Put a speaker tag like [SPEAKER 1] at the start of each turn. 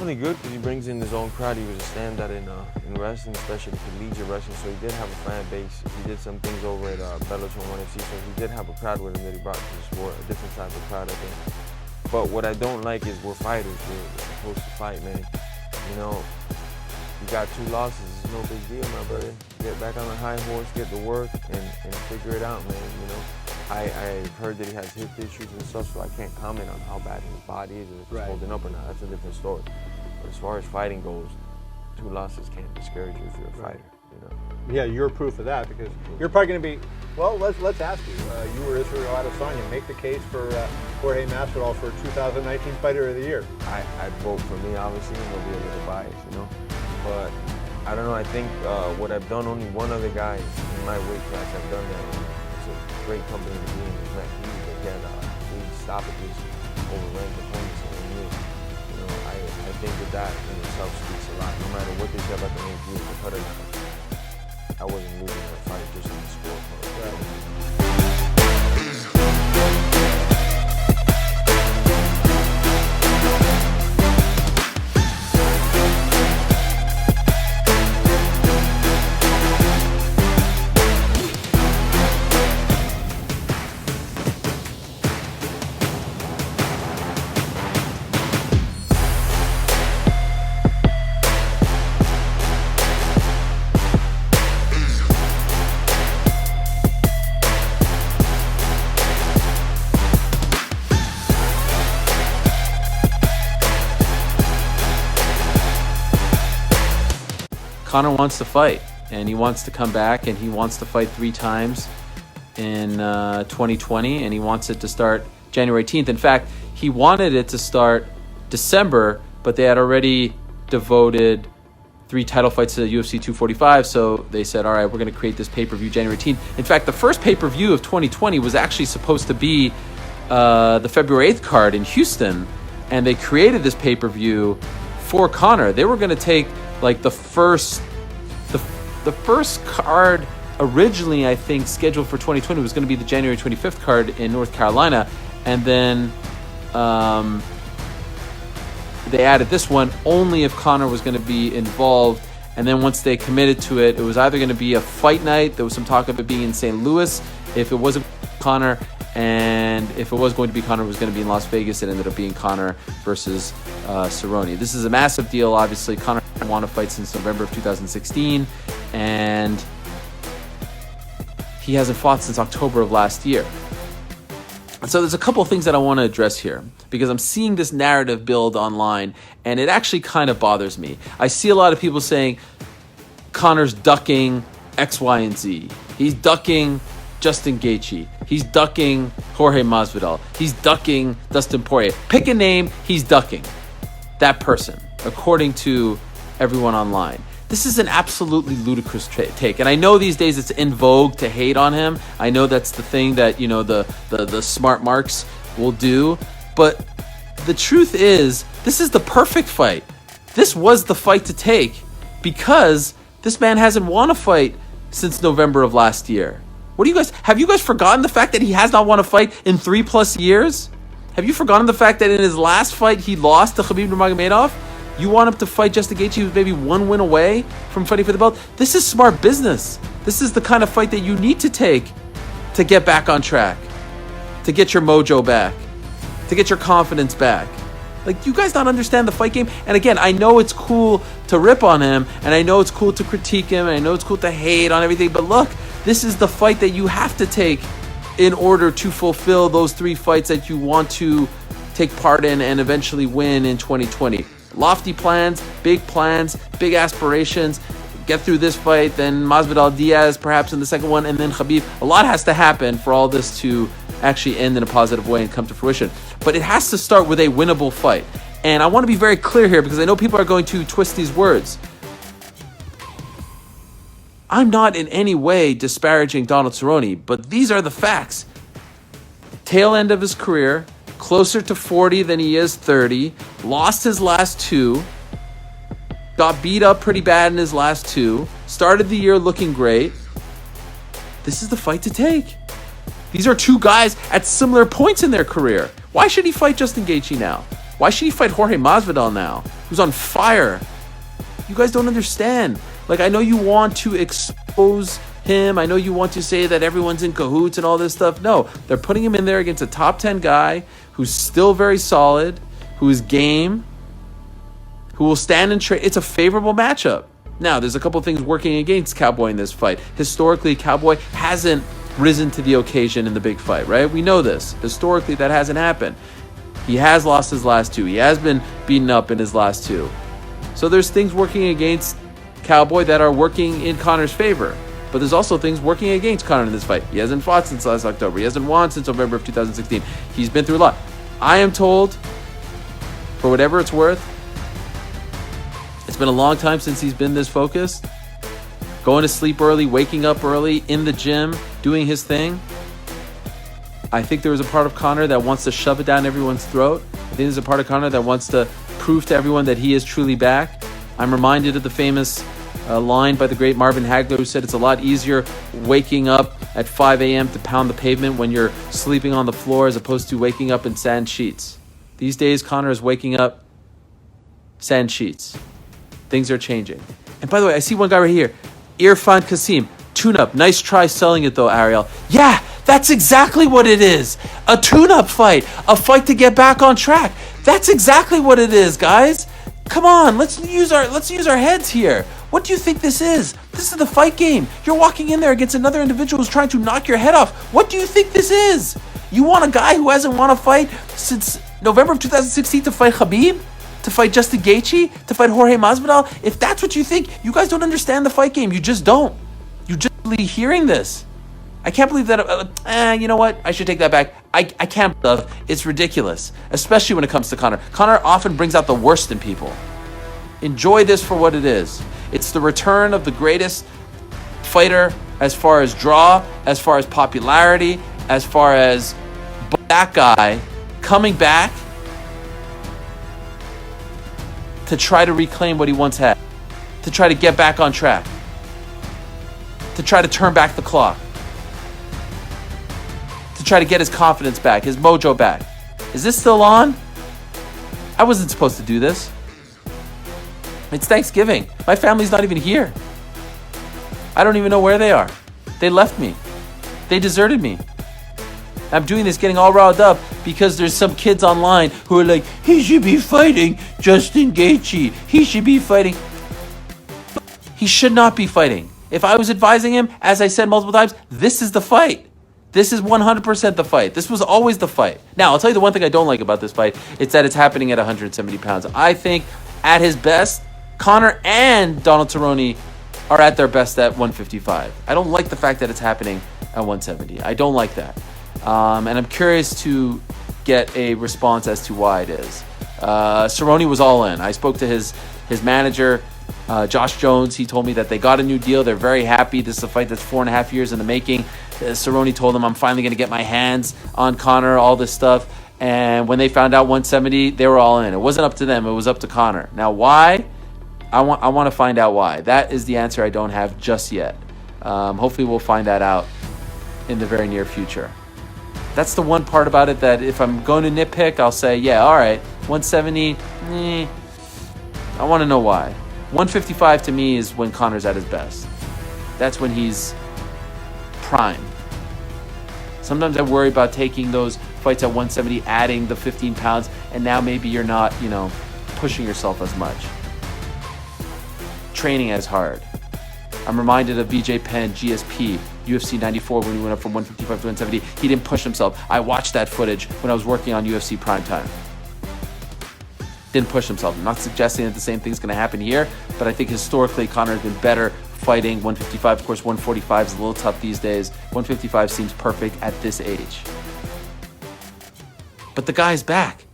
[SPEAKER 1] definitely good because he brings in his own crowd. He was a standout in wrestling, especially collegiate wrestling, so he did have a fan base. He did some things over at Bellator 1FC, so he did have a crowd with him that he brought to the sport, a different type of crowd, I think. But what I don't like is we're fighters. We're supposed to fight, man. You know, you got 2 losses. It's no big deal, my brother. Get back on the high horse, get to work, and figure it out, man, you know. I've heard that he has hip issues and stuff, so I can't comment on how bad his body is and if it's holding up or not. That's a different story. But as far as fighting goes, 2 losses can't discourage you if you're a fighter, you know.
[SPEAKER 2] Yeah, you're proof of that because you're probably going to be. Well, let's ask you. You were Israel Adesanya. Make the case for Jorge Masvidal for 2019 Fighter of the Year.
[SPEAKER 1] I'd vote for me, obviously, and there'll be a little bias, you know. But I don't know. I think what I've done, only one other guy in my weight class have done that. It's a great company to be in. It's not huge, but he had 3 stoppages over ranked opponents in 1 year. You know, I think that in itself speaks a lot. No matter what they say about the main view, the cutter line, I wasn't losing that fight just in the scorecard.
[SPEAKER 3] Conor wants to fight, and he wants to come back, and he wants to fight 3 times in 2020, and he wants it to start January 18th. In fact, he wanted it to start December, but they had already devoted 3 title fights to UFC 245, so they said, all right, we're going to create this pay-per-view January 18th. In fact, the first pay-per-view of 2020 was actually supposed to be the February 8th card in Houston, and they created this pay-per-view for Conor. They were going to take like the first card originally, I think, scheduled for 2020 was going to be the January 25th card in North Carolina, and then they added this one only if Conor was going to be involved. And then once they committed to it, it was either going to be a fight night. There was some talk of it being in St. Louis if it wasn't Conor, and if it was going to be Conor, it was going to be in Las Vegas. It ended up being Conor versus Cerrone. This is a massive deal, obviously. Conor didn't want to fight since November of 2016, and he hasn't fought since October of last year. And so there's a couple of things that I want to address here, because I'm seeing this narrative build online, and it actually kind of bothers me. I see a lot of people saying Conor's ducking X, Y, and Z. He's ducking Justin Gaethje. He's ducking Jorge Masvidal. He's ducking Dustin Poirier. Pick a name, he's ducking that person, according to everyone online. This is an absolutely ludicrous take. And I know these days it's in vogue to hate on him. I know that's the thing that, you know, the smart marks will do. But the truth is, this is the perfect fight. This was the fight to take because this man hasn't won a fight since November of last year. Have you guys forgotten the fact that he has not won a fight in 3+ years? Have you forgotten the fact that in his last fight he lost to Khabib Nurmagomedov? You want him to fight Justin Gaethje, who's maybe 1 win away from fighting for the belt? This is smart business. This is the kind of fight that you need to take to get back on track, to get your mojo back, to get your confidence back. Like, you guys don't understand the fight game. And again, I know it's cool to rip on him, and I know it's cool to critique him, and I know it's cool to hate on everything, but look, this is the fight that you have to take in order to fulfill those 3 fights that you want to take part in and eventually win in 2020. Lofty plans, big aspirations. Get through this fight, then Masvidal Diaz perhaps in the second one, and then Khabib. A lot has to happen for all this to actually end in a positive way and come to fruition. But it has to start with a winnable fight. And I want to be very clear here because I know people are going to twist these words. I'm not in any way disparaging Donald Cerrone, but these are the facts. Tail end of his career, closer to 40 than he is 30, lost his last 2, got beat up pretty bad in his last 2, started the year looking great. This is the fight to take. These are 2 guys at similar points in their career. Why should he fight Justin Gaethje now? Why should he fight Jorge Masvidal now, who's on fire? You guys don't understand. Like, I know you want to expose him. I know you want to say that everyone's in cahoots and all this stuff. No, they're putting him in there against a top 10 guy who's still very solid, who is game, who will stand and trade. It's a favorable matchup. Now, there's a couple of things working against Cowboy in this fight. Historically, Cowboy hasn't risen to the occasion in the big fight, right? We know this. Historically, that hasn't happened. He has lost his last two. He has been beaten up in his last two. So there's things working against Cowboy that are working in Conor's favor. But there's also things working against Conor in this fight. He hasn't fought since last October. He hasn't won since November of 2016. He's been through a lot. I am told, for whatever it's worth, it's been a long time since he's been this focused. Going to sleep early, waking up early, in the gym, doing his thing. I think there was a part of Conor that wants to shove it down everyone's throat. I think there's a part of Conor that wants to prove to everyone that he is truly back. I'm reminded of the famous line by the great Marvin Hagler, who said it's a lot easier waking up at 5 a.m. to pound the pavement when you're sleeping on the floor as opposed to waking up in sand sheets. These days, Conor is waking up sand sheets. Things are changing. And by the way, I see one guy right here, Irfan Kasim, tune-up. Nice try selling it though, Ariel. Yeah, that's exactly what it is. A tune-up fight. A fight to get back on track. That's exactly what it is, guys. Come on, let's use our heads here. What do you think this is? This is the fight game. You're walking in there against another individual who's trying to knock your head off. What do you think this is? You want a guy who hasn't won a fight since November of 2016 to fight Khabib? To fight Justin Gaethje? To fight Jorge Masvidal? If that's what you think, you guys don't understand the fight game. You just don't. You're just really hearing this. I can't believe that. You know what? I should take that back. I can't believe it's ridiculous, especially when it comes to Conor. Conor often brings out the worst in people. Enjoy this for what it is. It's the return of the greatest fighter as far as draw, as far as popularity, as far as that guy coming back to try to reclaim what he once had, to try to get back on track, to try to turn back the clock, to try to get his confidence back, his mojo back. Is this still on? I wasn't supposed to do this. It's Thanksgiving. My family's not even here. I don't even know where they are. They left me. They deserted me. I'm doing this getting all riled up because there's some kids online who are like, he should be fighting Justin Gaethje. He should be fighting. He should not be fighting. If I was advising him, as I said multiple times, this is the fight. This is 100% the fight. This was always the fight. Now, I'll tell you the one thing I don't like about this fight. It's that it's happening at 170 pounds. I think at his best, Conor and Donald Cerrone are at their best at 155. I don't like the fact that it's happening at 170. I don't like that. And I'm curious to get a response as to why it is. Cerrone was all in. I spoke to his manager, Josh Jones. He told me that they got a new deal. They're very happy. This is a fight that's 4.5 years in the making. Cerrone told them, I'm finally going to get my hands on Conor, all this stuff. And when they found out 170, they were all in. It wasn't up to them. It was up to Conor. Now, why? I want to find out why. That is the answer I don't have just yet. Hopefully we'll find that out in the very near future. That's the one part about it that if I'm going to nitpick, I'll say, yeah, all right, 170, I want to know why. 155 to me is when Conor's at his best. That's when he's prime. Sometimes I worry about taking those fights at 170, adding the 15 pounds, and now maybe you're not, pushing yourself as much. Training as hard. I'm reminded of BJ Penn, GSP, UFC 94 when he went up from 155 to 170. He didn't push himself. I watched that footage when I was working on UFC Primetime. Didn't push himself. I'm not suggesting that the same thing's going to happen here, but I think historically Conor has been better fighting 155. Of course, 145 is a little tough these days. 155 seems perfect at this age. But the guy's back.